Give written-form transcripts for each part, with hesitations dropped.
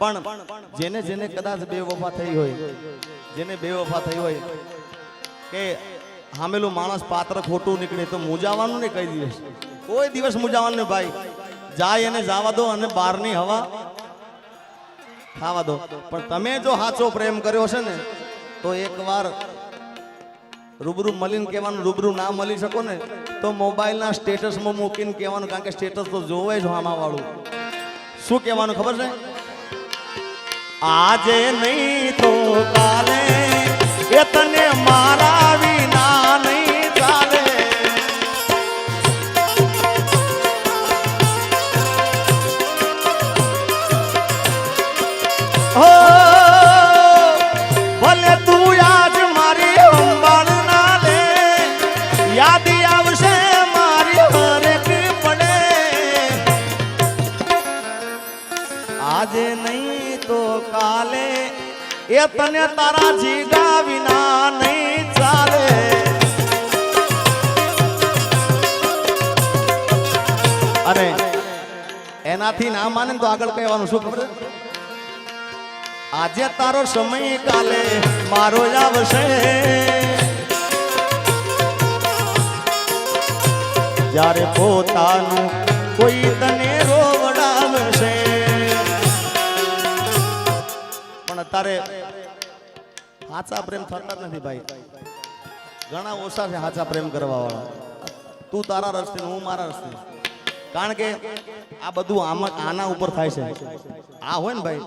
પણ જેને જેને કદાચ બેવફા થઈ હોય, જેને બેવફા થઈ હોય કે હામેલું માણસ પાત્ર ખોટું નીકળે તો મૂજાવાનું નહીં કઈ દિવસ, કોઈ દિવસ મૂજાવાનું નહીં ભાઈ. જાય એને જવા દો અને બહારની હવા ખાવા દો. પણ તમે જો સાચો પ્રેમ કર્યો છે ને તો એકવાર રૂબરૂ મળીને કહેવાનું, રૂબરૂ ના મળી શકો ને તો મોબાઈલના સ્ટેટસમાં મૂકીને કહેવાનું, કારણ કે સ્ટેટસ તો જોવે જ આમાં વાળું. શું કહેવાનું ખબર છે? આજે નહીં તો કાલે એ તને મારા વિના નહીં ચાલે. હો ભલે તું આજ મારી અંબાળ ના લે, યાદી આવશે મારી હરેક પડે. આજે નહીં તો કાલે એ તને તારા જીગા વિના નહીં ચાલે. અરે એનાથી ના માને તો આગળ કહેવાનું શું ખબર? આજે તારો સમય કાલે મારો આવશે, જ્યારે પોતાનું કોઈ તને રોવડાવશે. પણ અત્યારે સાચા પ્રેમ થતા જ નથી ભાઈ. ઘણા ઓછા છે સાચા પ્રેમ કરવા વાળા. તું તારા રસ્તે, હું મારા રસ્તે. કારણ કે આ બધું આના ઉપર થાય છે. આ હોય ને ભાઈ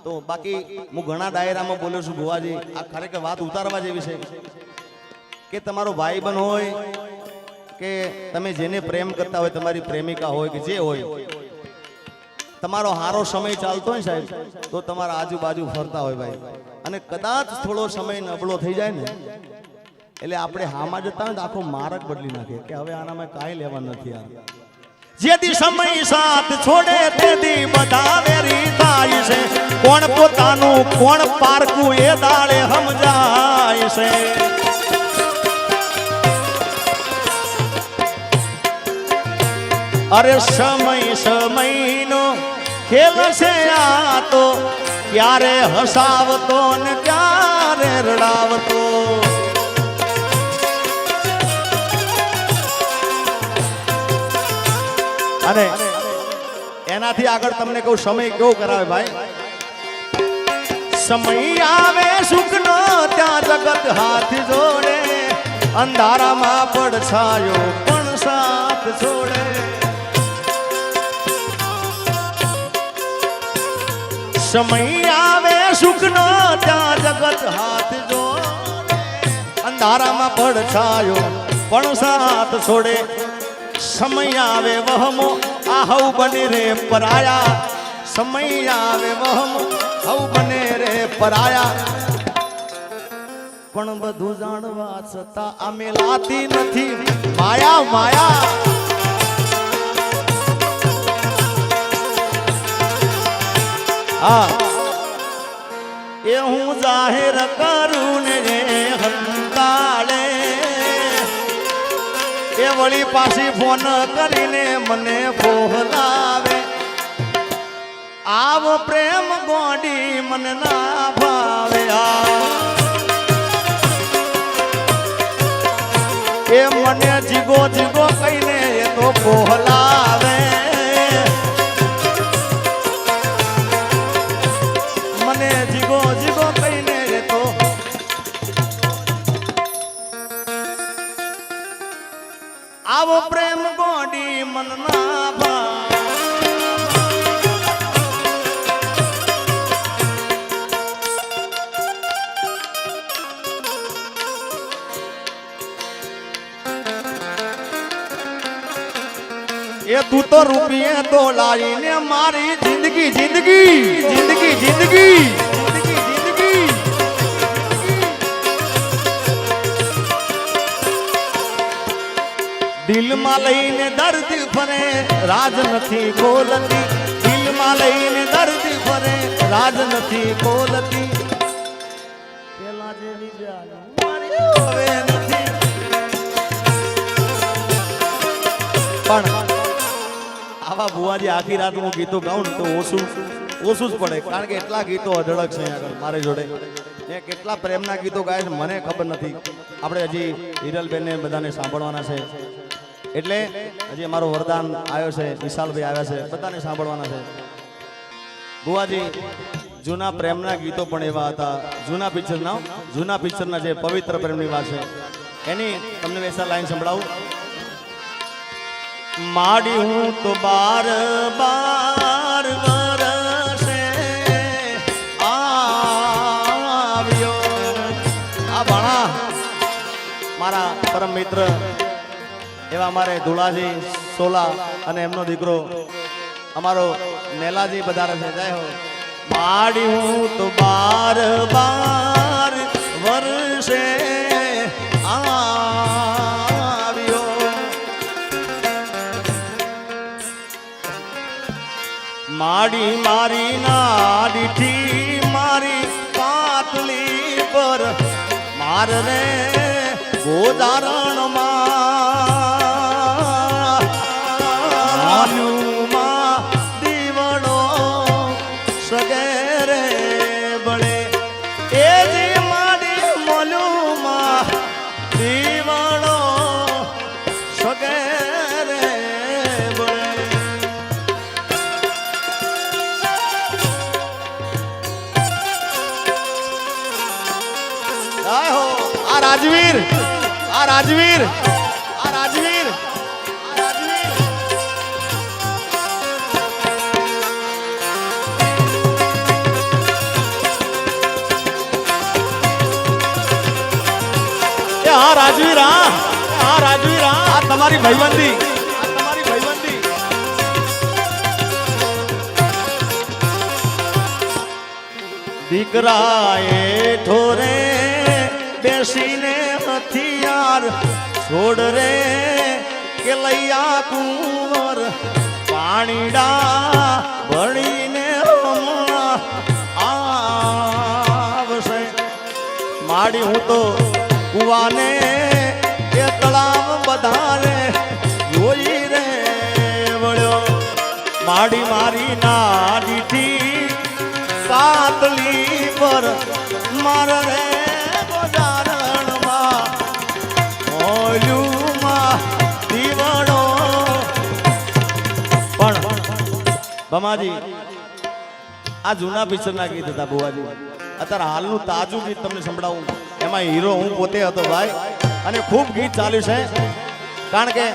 તો બાકી હું ઘણા ડાયરામાં બોલ્યો છું ભુવાજી, આ ખરેખર વાત ઉતારવા જેવી છે કે તમારો ભાઈબંધ હોય કે તમે જેને પ્રેમ કરતા હોય, તમારી પ્રેમિકા હોય કે જે હોય, તમારો હારો સમય ચાલતો હોય સાહેબ તો તમારા આજુબાજુ ફરતા હોય ભાઈ, અને કદાચ થોડો સમય નબળો થઈ જાય ને એટલે આપણે હામાં જતા હોય તો આખો માર્ગ બદલી નાખે કે હવે આનામાં કાંઈ લેવા નથી. યાર જેથી સમય સાથ છોડે તેથી બધા વેરી થાય છે. કોણ પોતાનું કોણ પારકું એ દાડે સમજાય છે. અરે સમય સમયનો ખેલ છે આ તો, ક્યારે હસાવતો ને ક્યારે રડાવતો. અને એનાથી આગળ તમને કહું સમય કેવો કરાવે ભાઈ. સમય આવે સુખનો ત્યાં જગત હાથ જોડે, અંધારામાં પડછાયો પણ સાથ છોડે. સમય આવે સુખનો ત્યાં જગત હાથ જોડે, અંધારામાં પડછાયો પણ સાથ છોડે. સમય આવે વહમો આ હવ બને રે પરાયા, સમય આવે વહમો હવ બને રે પરાયા. પણ બધું જાણવા છતાં અમે લાતી નથી માયા માયા. હા એ હું જાહેર કરું ને હંતાળે, એ વળી પાછી ફોન કરીને મને બોલાવે. આવો પ્રેમ ગોડી મને ના ભાવે. એ મને જીગો જીગો કહીને એ તો બોલાવે. મને જીગો જીગો કહીને એ તો આવો પ્રેમ ગોડી મન ના ભાવે. એ તું તો રૂપિયે તો લાવીને મારી જિંદગી જિંદગી જિંદગી જિંદગી જિંદગી દિલમાં લઈને દર્દ ફરે રાજ નથી બોલતી. દિલમાં લઈને દર્દ ફરે રાજ નથી બોલતી. પેલા જેવી હવે નથી. પણ આવા ભુવાજી આખી રાત હું ગીતો ગાઉં ને તો ઓછું જ પડે, કારણ કે એટલા ગીતો અઢળક છે આગળ મારી જોડે. એ કેટલા પ્રેમના ગીતો ગાય છે મને ખબર નથી. આપણે હજી હિરલબેનને બધાને સાંભળવાના છે, એટલે હજી અમારો વરદાન આવ્યો છે, વિશાલભાઈ આવ્યા છે, બધાને સાંભળવાના છે. ભુવાજી જૂના પ્રેમના ગીતો પણ એવા હતા, જૂના પિક્ચરના જે પવિત્ર પ્રેમની વાત છે એની તમને વૈસા લાઈન સંભળાવું. માડી હું તો બાર વરસે આવ્યો. આ ભાણા મારા પરમ મિત્ર એવા અમારે ધુળાજી સોલા અને એમનો દીકરો અમારો મેલાજી પધારે છે. જય હો. માડી હું તો બાર વર્ષે આવ્યો. માડી મારી નાડીથી મારી પાતળી પર માર રે ગોદારણમાં દીવડો સગેરે બળે. એ જે માડી મોલુમાં દીવડો સગેરે બળે. આ રાજવીર તમારી ભાઈબંધી દીકરાએ ઠોરે બેસીને હથિયાર છોડ રે કે લૈયા કુંવર પાણીડા ભણીને આવશે. માડી હું તો કુવાને એ તળાવ બધાને જોઈ રે વળ્યો. માડી મારી નાડીથી પાતળી પર માર રે ગોદારણમાં મોલુમાં દીવડો. પણ બમાજી આ જૂના પિક્ચરના ગીત હતા બુવાજી. અત્યારે હાલનું તાજું ગીત તમને સંભળાવું, એમાં હીરો હું પોતે હતો ભાઈ, અને ખૂબ ગીત ચાલ્યું છે. કારણ કે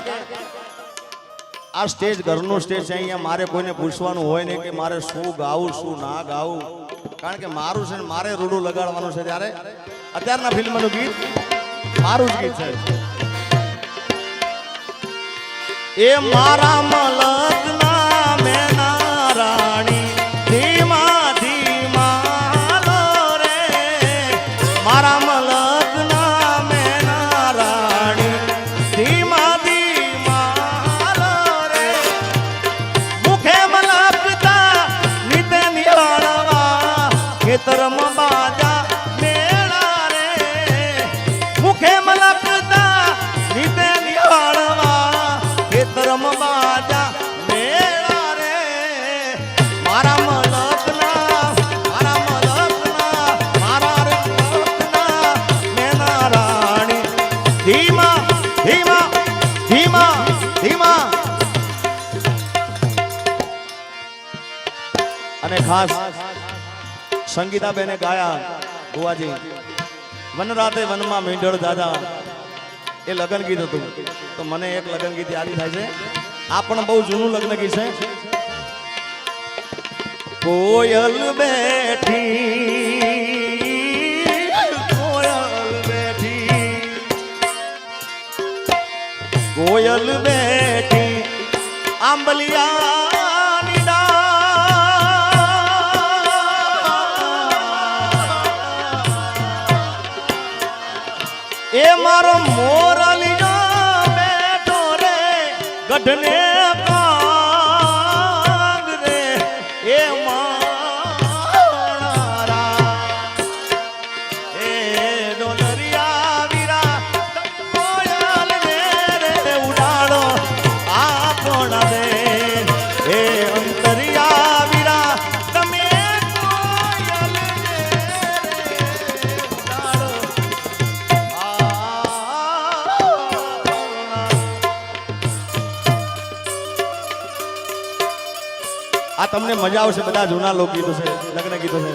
આ સ્ટેજ ઘરનું સ્ટેજ છે, અહીંયા મારે કોઈને પૂછવાનું હોય નહીં કે મારે શું ગાવું શું ના ગાવું, કારણ કે મારું છે ને મારે રૂડું લગાડવાનું છે. ત્યારે અત્યારના ફિલ્મનું ગીત મારું જ ગીત છે. એ મારા મલકના મેના રાણી ધીમા ધીમા લો રે. મારા મલકના મેના રાણી ધીમા ધીમા લો રે. મુખે મલકતા નીતે નિહાળવા ખેતરમાં બાજા મેળા રે. મુખે મલકતા નીતે નિહાળવા ખેતરમાં બાજા મેળા રે. મારા મલકના મેના રાણી ધીમા ધીમા ધીમા ધીમા. અને ખાસ સંગીતાબેને ગાયા બુવાજી વન રાતે વનમાં મીંઢળ દાદા, એ લગ્ન ગીત હતું. તો મને એક લગ્ન ગીત યાદ થાય છે, આ પણ બહુ જૂનું લગ્ન ગીત છે. કોયલ બેઠી આંબલિયાની ડાળ. એ મારો મોરલિયા બેઠો રે ગઢને કાંગ રે. એ મારા એ ડોલરિયા વીરા કોયલ રે ઉડાડો આ કોણ દે. તમને મજા આવશે, બધા જૂના લોકગીતો છે, લગ્ન ગીતો છે.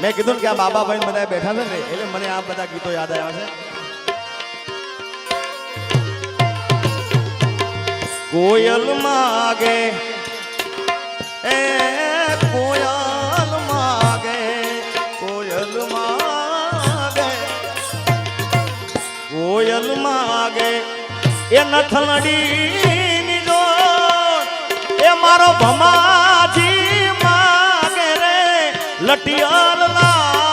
મેં કીધું કે આ બાબાભાઈ બધા બેઠા છે ને એટલે મને આ બધા ગીતો યાદ આવ્યા છે. કોયલ માગે એ કોયલ માગે, કોયલ માગે, કોયલ માગે એ નથલડી જો એ મારો ભમાજી માગે રે લટિયાર લાડડી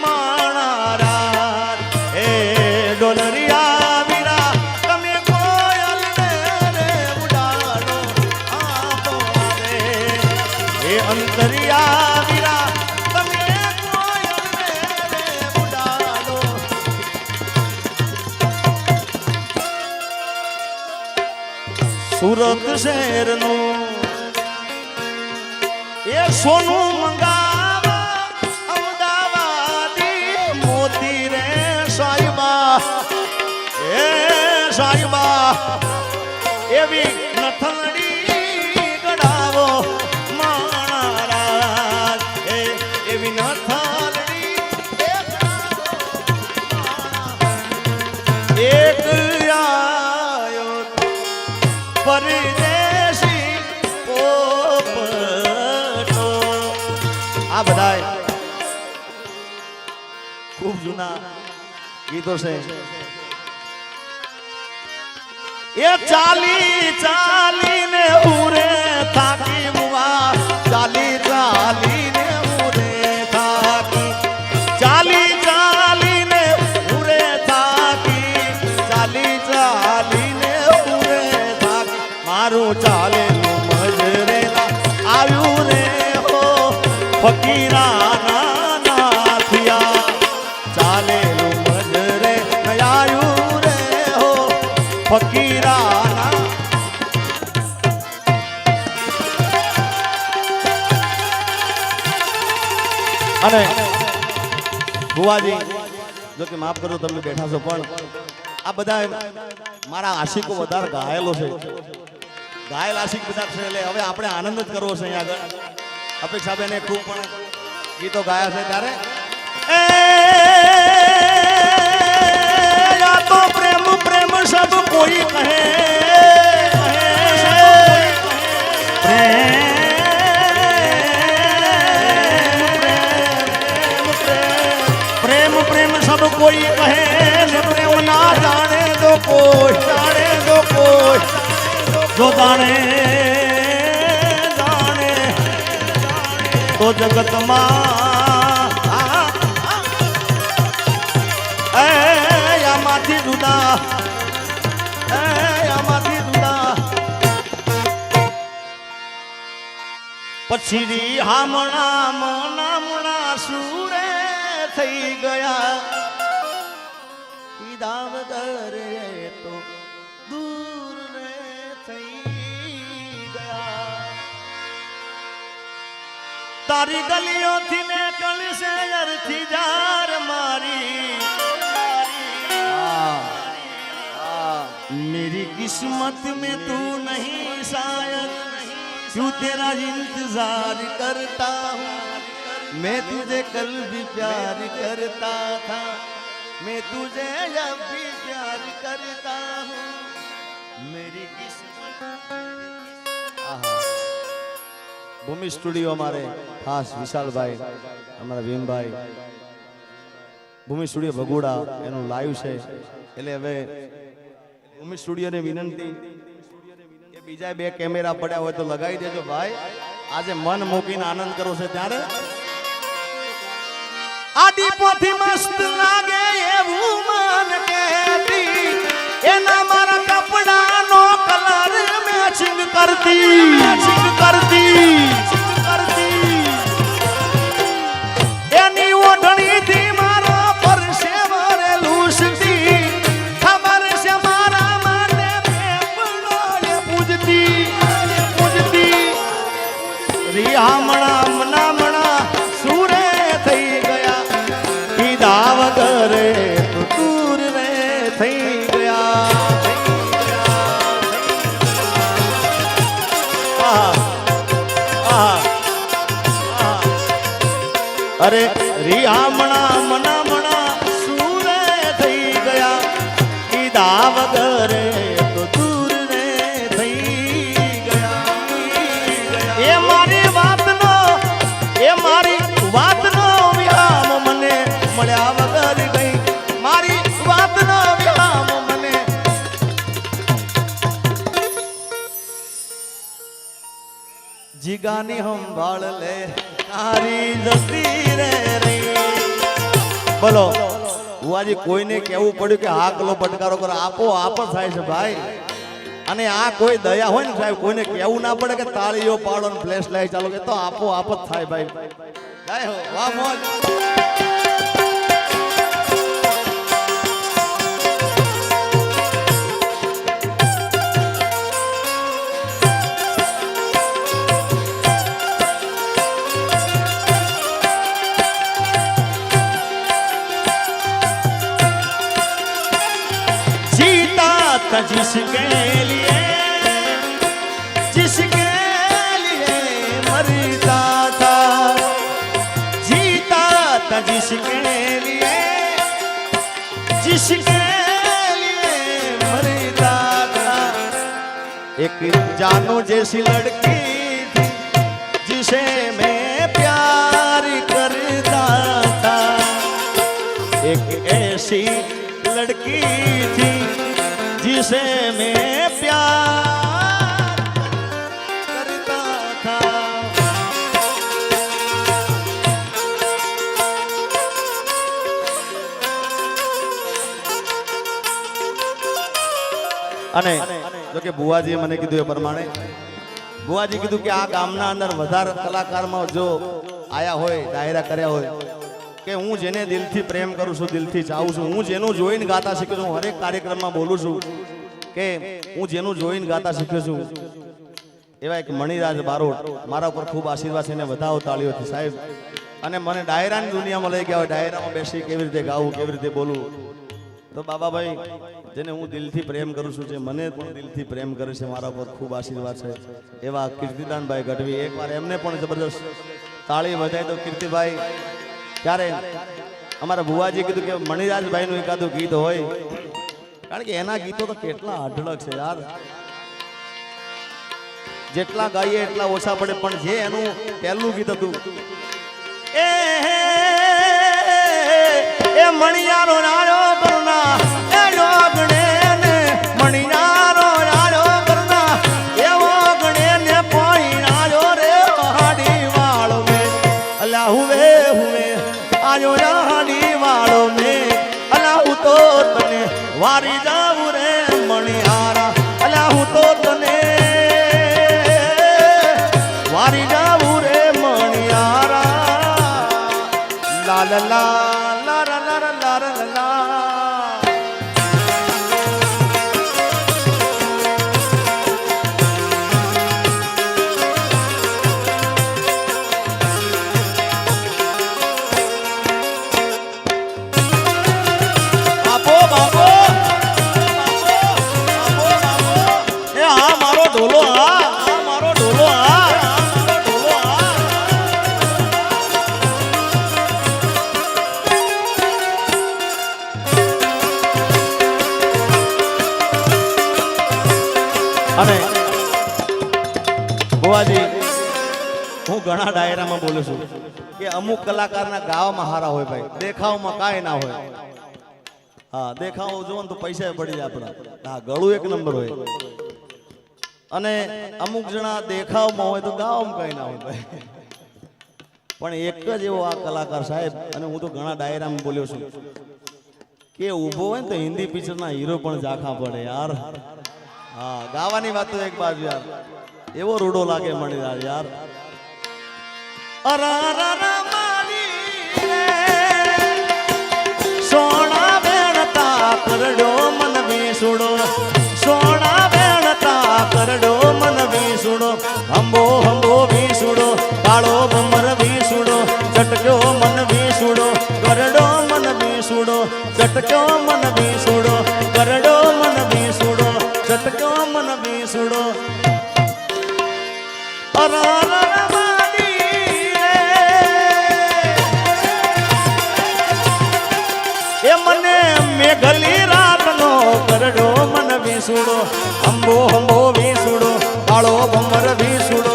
માણારા એ ડોલરિયા વીરા તમે કોયલ ને રે ઉડાડો આપો રે એ અંતરિયા વીરા તમે કોયલ ને રે ઉડાડો. સુરત શહેરનું એ સોનું મંગાવા અમદાવાદી મોતી રે સાહિબા એ સાહિબા એવી નથલડી ગડાવો માણારાજ એ એવી નથલડી એક આયો પરદેશી પોપટો. આ બધા ખૂબ જૂના ગીતો છે. એ ચાલી ચાલીને ઉરે થાકી મુવા, ચાલી ચાલીને ઉરે થાકી, ચાલી ચાલીને ઉરે થાકી, ચાલી ચાલીને ઉરે થાકી મારું ચાલેલું મજરેલા આવ્યું રે હો ફકીરાના નાથિયા, ચાલેલું મજરે આવ્યું રે હો ફકીરાના. અને ભુવાજી જો કે માફ કરો તમે બેઠા છો પણ આ બધા મારા આશિકો વધારે ઘાયલો છે, ઘાયલ આશિક બધા છે એટલે હવે આપણે આનંદ જ કરવો છે. અહીંયા આગળ અપેક્ષાબેને ખૂબ પણ ગીતો ગાયા છે ત્યારે તો પ્રેમ પ્રેમ સબ કોઈ કહે, પ્રેમ પ્રેમ સબ કોઈ કહે, પ્રેમ ના જાણે તો કોઈ, જાણે તો કોઈ જો જાણે જાણે તો જગતમાં આમાંથી જુદા, આમાંથી જુદા. પછી રી હામણા મનામણા સુરે થઈ ગયા, કીધા વગર તો દૂર રે થઈ ગયા. તારી ગલીઓથી ને કળશે અરથી જાર મારી, मेरी किस्मत में तू नहीं शायद, क्यों तेरा इंतजार करता हूँ मैं तुझे कल भी प्यार करता था, मैं तुझे अब भी प्यार करता हूँ मेरी किस्मत. ભૂમિ સ્ટુડિયો અમારે ખાસ વિશાલભાઈ, અમારા ભીમભાઈ, ભૂમિ સ્ટુડિયો ભગોડા એનું લાઈવ છે એટલે હવે ભૂમિ સ્ટુડિયોને વિનંતી કે બીજા બે કેમેરા પડ્યા હોય તો લગાવી દેજો ભાઈ, આજે મન મૂકીને આનંદ કરો છે ત્યારે. આડી પોથી મસ્ત લાગે એવું મન કહેતી, એના મારા કપડાનો કલર મેચિંગ કરતી, મેચિંગ કરતી, કરતી એની ઓઢણીથી મારા પરસેવરે લૂસતી, ખબર છે મારા માટે પેપડો પૂજતી, પૂજતી. રિહામણા મનામણા સુરે થઈ ગયા, કીધા વગર દૂર રે થઈ ગયા. અરે રિયામણા મના મણા સુરે થઈ ગયા કીધા વગર તો દૂર ને થઈ ગયા એ મારી વાતનો વિરામ મને મળ્યા વગર ગઈ મારી વાતનો વિરામ મને જીગાની સંભાળ લે તારી જતી રે બોલો બુઆજી કોઈને કેવું પડ્યું કે આ કલો પટકારો કરો આપો આપ જ થાય છે ભાઈ અને આ કોઈ દયા હોય ને સાહેબ કોઈને કેવું ના પડે કે તાળીઓ પાડો ને ફ્લેશ લાઈટ ચાલો કે તો આપો આપ જ થાય ભાઈ જય હો વાહ મોજ जिसके लिए मरता था जीता था जिसके लिए मरता था एक जानो जैसी लड़की थी जिसे मैं प्यार करता था एक ऐसी लड़की थी जिसे मैं प्यार करता था અને જો કે બુઆજીએ મને કીધું એ પ્રમાણે બુઆજી કીધું કે આ ગામના અંદર વધારે કલાકારમાં જો આયા હોય ડાયરા કર્યા હોય કે હું જેને દિલથી પ્રેમ કરું છું દિલથી ચાહું છું હું જેનું જોઈને ગાતા શીખ્યો છું હરેક કાર્યક્રમમાં બોલું છું કે હું જેનું જોઈને ગાતા શીખ્યો છું એવા એક મણિરાજ બારોટ મારા ઉપર ખૂબ આશીર્વાદ છે એને વધાવો તાળીઓથી સાહેબ અને મને ડાયરાની દુનિયામાં લઈ ગયા હોય ડાયરામાં બેસી કેવી રીતે ગાવું કેવી રીતે બોલું તો બાબાભાઈ જેને હું દિલથી પ્રેમ કરું છું જે મને પણ દિલથી પ્રેમ કરે છે મારા ઉપર ખૂબ આશીર્વાદ છે એવા કીર્તિદાનભાઈ ગઢવી એકવાર એમને પણ જબરદસ્ત તાળી વધાય તો કીર્તિભાઈ ત્યારે અમારા બુવાજી કીધું કે મણિરાજભાઈનું એકાદું ગીત હોય કારણ કે એના ગીતો તો કેટલા અઢળક છે યાર જેટલા ગાઈએ એટલા ઓછા પડે પણ જે એનું પહેલું ગીત હતું એ મણિયારો નારો કરુણા એ જોગણે ને મણિયારો નારો કરુણા એવો ગણે ને પોઈનારો રે હાડી વાળો મે અલા હુવે હુવે આજો હાડી વાળો મે અલા હું તો તને વારી જાવું રે મણિયારા અલા હું તો તને વારી જાવું રે મણિયારા લા લા લા લા લા લા લા લા બાપો બાપો એ આ મારો ઢોલો આ મારો ઢોલો આ અને બુવાજી હું ઘણા ડાયરામાં બોલું છું કે અમુક કલાકારના ગાવામાં હારા હોય ભાઈ દેખાવમાં કાંઈ ના હોય હા દેખાવ જોવો ને તો પૈસા પડી જાય આપણા હા ગળું એક નંબર હોય અને અમુક જણા દેખાવમાં હોય તો ગાવામાં કાંઈ ના હોય ભાઈ પણ એક જ એવો આ કલાકાર સાહેબ અને હું તો ઘણા ડાયરામાં બોલ્યો છું કે ઊભો હોય ને તો હિન્દી પિક્ચરના હીરો પણ ઝાંખા પડે યાર હા ગાવાની વાત તો એક બાજુ યાર એવો રૂડો લાગે મણિરાજ યાર સોના વેણતા કરડો મન વિસુડો સોના વેણતા કરડો મન વિસુડો હંબો હંબો વિસુડો કાળો ભમર વિસુડો ચટક્યો મન વિસુડો કરડો મન વિસુડો ચટક્યો મન વિસુડો કરડો મન વિસુડો ચટક્યો મન વિસુડો અરા હંબો હંબો વીસુડો કાળો ભમર વીસુડો